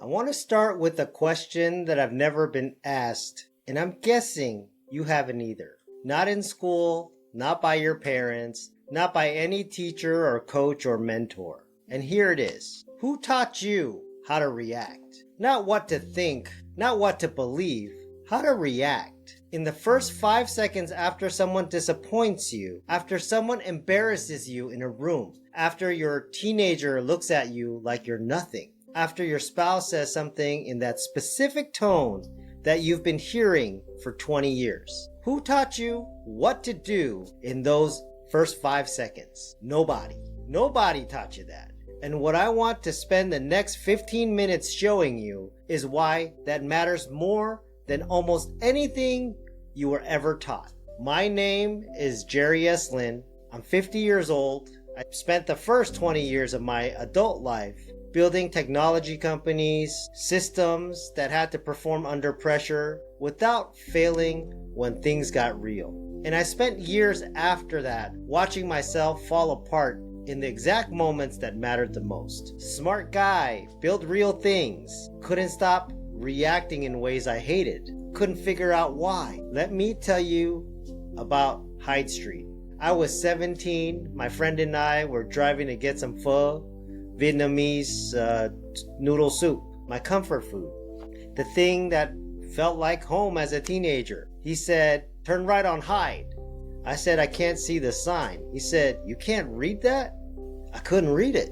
I want to start with a question that I've never been asked, and I'm guessing you haven't either. Not in school, not by your parents, not by any teacher or coach or mentor. And here it is. Who taught you how to react? Not what to think, not what to believe, how to react. In the first 5 seconds after someone disappoints you, after someone embarrasses you in a room, after your teenager looks at you like you're nothing, after your spouse says something in that specific tone that you've been hearing for 20 years. Who taught you what to do in those first 5 seconds? Nobody. Nobody taught you that. And what I want to spend the next 15 minutes showing you is why that matters more than almost anything you were ever taught. My name is Jerry S. Lin. I'm 50 years old. I spent the first 20 years of my adult life building technology companies, systems that had to perform under pressure without failing when things got real. And I spent years after that watching myself fall apart in the exact moments that mattered the most. Smart guy, built real things, couldn't stop reacting in ways I hated, couldn't figure out why. Let me tell you about Hyde Street. I was 17, my friend and I were driving to get some pho, Vietnamese noodle soup, my comfort food. The thing that felt like home as a teenager. He said, "Turn right on Hyde." I said, "I can't see the sign." He said, "You can't read that?" I couldn't read it.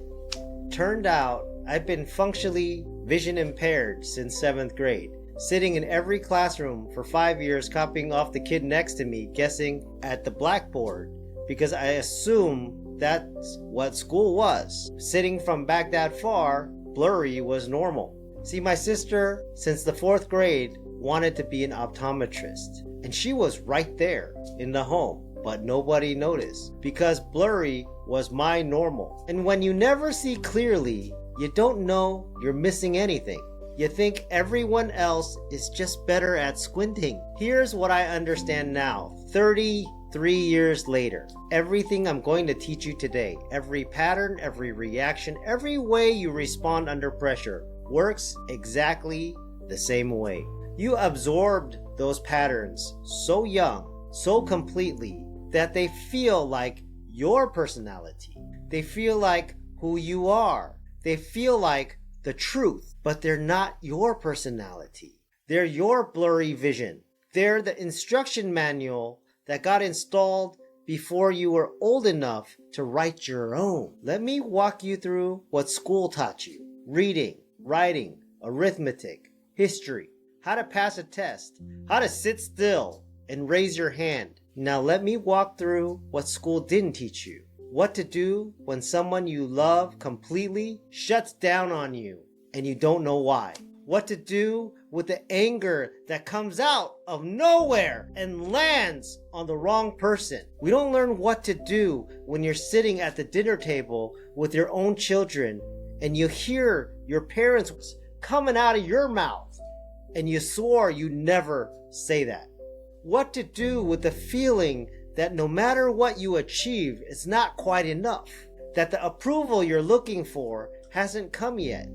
Turned out I've been functionally vision impaired since 7th grade, sitting in every classroom for 5 years copying off the kid next to me, guessing at the blackboard, because I assumed that's what school was. Sitting from back that far, blurry was normal. See, my sister, since the 4th grade, wanted to be an optometrist. And she was right there in the home, but nobody noticed because blurry was my normal. And when you never see clearly, you don't know you're missing anything. You think everyone else is just better at squinting. Here's what I understand now, 33 years later. Everything I'm going to teach you today, every pattern, every reaction, every way you respond under pressure works exactly the same way. You absorbed those patterns so young, so completely, that they feel like your personality. They feel like who you are. They feel like the truth, but they're not your personality. They're your blurry vision. They're the instruction manual that got installed before you were old enough to write your own. Let me walk you through what school taught you. Reading, writing, arithmetic, history, how to pass a test, how to sit still and raise your hand. Now let me walk through what school didn't teach you. What to do when someone you love completely shuts down on you and you don't know why. What to do with the anger that comes out of nowhere and lands on the wrong person. We don't learn what to do when you're sitting at the dinner table with your own children and you hear your parents coming out of your mouth and you swore you'd never say that. What to do with the feeling that no matter what you achieve, it's not quite enough. That the approval you're looking for hasn't come yet.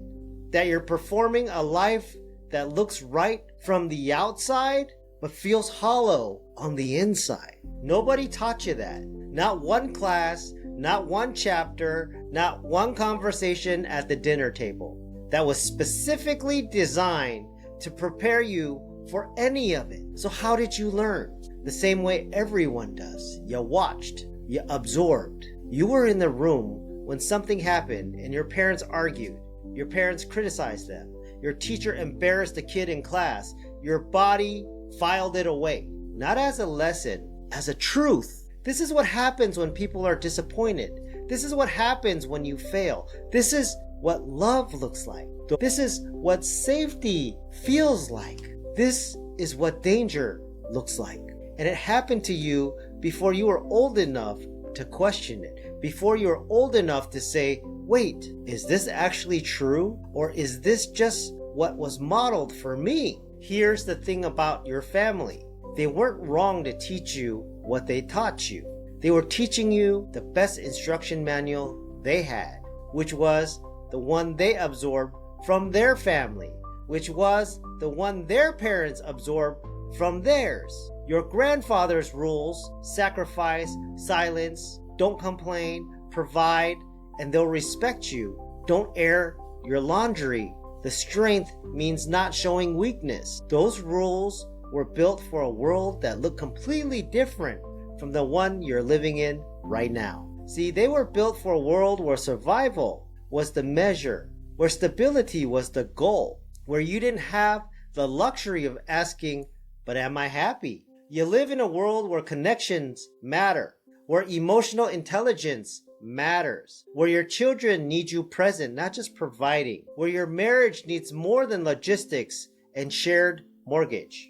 That you're performing a life that looks right from the outside, but feels hollow on the inside. Nobody taught you that. Not one class, not one chapter, not one conversation at the dinner table that was specifically designed to prepare you for any of it. So how did you learn? The same way everyone does. You watched, you absorbed. You were in the room when something happened and your parents argued. Your parents criticized them. Your teacher embarrassed a kid in class. Your body filed it away. Not as a lesson, as a truth. This is what happens when people are disappointed. This is what happens when you fail. This is what love looks like. This is what safety feels like. This is what danger looks like. And it happened to you before you were old enough to question it. Before you were old enough to say, wait, is this actually true? Or is this just what was modeled for me? Here's the thing about your family. They weren't wrong to teach you what they taught you. They were teaching you the best instruction manual they had, which was the one they absorbed from their family, which was the one their parents absorbed from theirs. Your grandfather's rules: sacrifice, silence, don't complain, provide, and they'll respect you. Don't air your laundry. The strength means not showing weakness. Those rules were built for a world that looked completely different from the one you're living in right now. See, they were built for a world where survival was the measure, where stability was the goal, where you didn't have the luxury of asking, but am I happy? You live in a world where connections matter, where emotional intelligence matters, where your children need you present, not just providing, where your marriage needs more than logistics and shared mortgage.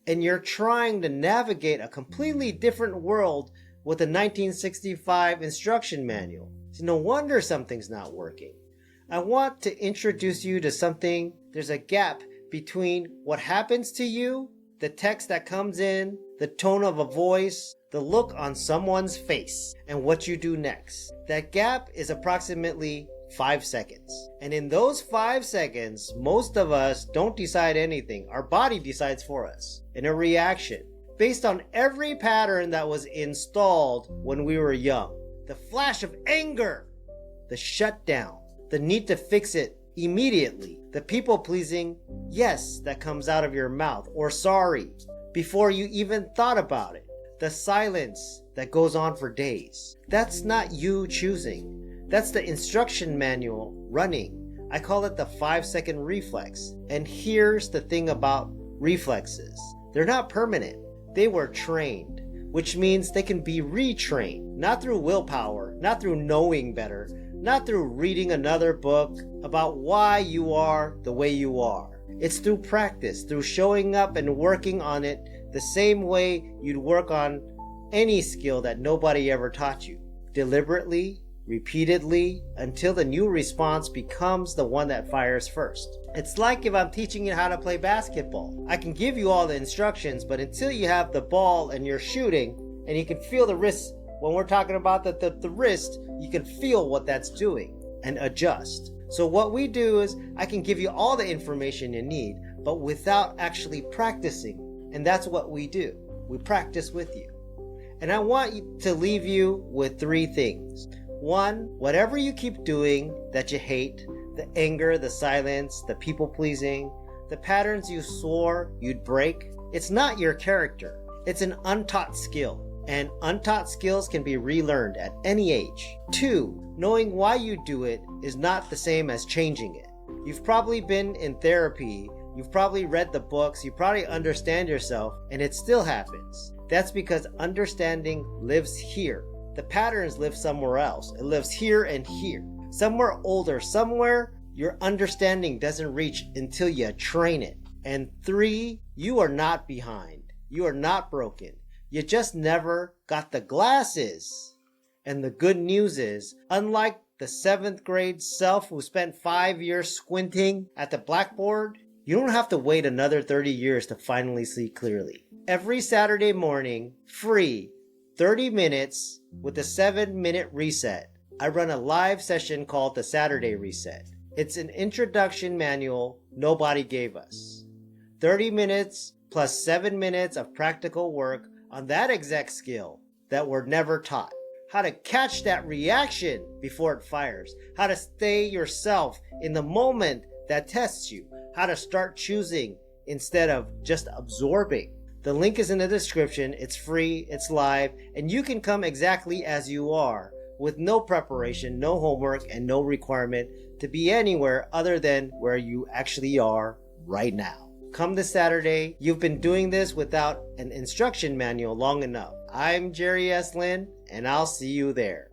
And you're trying to navigate a completely different world with a 1965 instruction manual. So no wonder something's not working. I want to introduce you to something. There's a gap between what happens to you, the text that comes in, the tone of a voice, the look on someone's face, and what you do next. That gap is approximately 5 seconds. And in those 5 seconds, most of us don't decide anything. Our body decides for us in a reaction based on every pattern that was installed when we were young. The flash of anger, the shutdown, the need to fix it immediately, the people-pleasing yes that comes out of your mouth, or sorry, before you even thought about it, the silence that goes on for days. That's not you choosing. That's the instruction manual running. I call it the 5-second reflex. And here's the thing about reflexes. They're not permanent. They were trained, which means they can be retrained, not through willpower, not through knowing better, not through reading another book about why you are the way you are. It's through practice, through showing up and working on it the same way you'd work on any skill that nobody ever taught you. Deliberately, repeatedly, until the new response becomes the one that fires first. It's like if I'm teaching you how to play basketball. I can give you all the instructions, but until you have the ball and you're shooting, and you can feel the wrist, when we're talking about the wrist, you can feel what that's doing and adjust. So what we do is, I can give you all the information you need, but without actually practicing. And that's what we do. We practice with you. And I want to leave you with 3 things. 1, whatever you keep doing that you hate, the anger, the silence, the people-pleasing, the patterns you swore you'd break, it's not your character. It's an untaught skill. And untaught skills can be relearned at any age. 2, knowing why you do it is not the same as changing it. You've probably been in therapy, you've probably read the books, you probably understand yourself, and it still happens. That's because understanding lives here. The patterns live somewhere else. It lives here and here. Somewhere older, somewhere your understanding doesn't reach until you train it. And 3, you are not behind. You are not broken. You just never got the glasses. And the good news is, unlike the 7th grade self who spent 5 years squinting at the blackboard, you don't have to wait another 30 years to finally see clearly. Every Saturday morning, free, 30 minutes with a 7-minute reset, I run a live session called the Saturday Reset. It's an introduction manual nobody gave us. 30 minutes plus 7 minutes of practical work on that exact skill that we're never taught. How to catch that reaction before it fires. How to stay yourself in the moment that tests you. How to start choosing instead of just absorbing. The link is in the description. It's free, it's live, and you can come exactly as you are with no preparation, no homework, and no requirement to be anywhere other than where you actually are right now. Come this Saturday. You've been doing this without an instruction manual long enough. I'm Jerry S. Lin, and I'll see you there.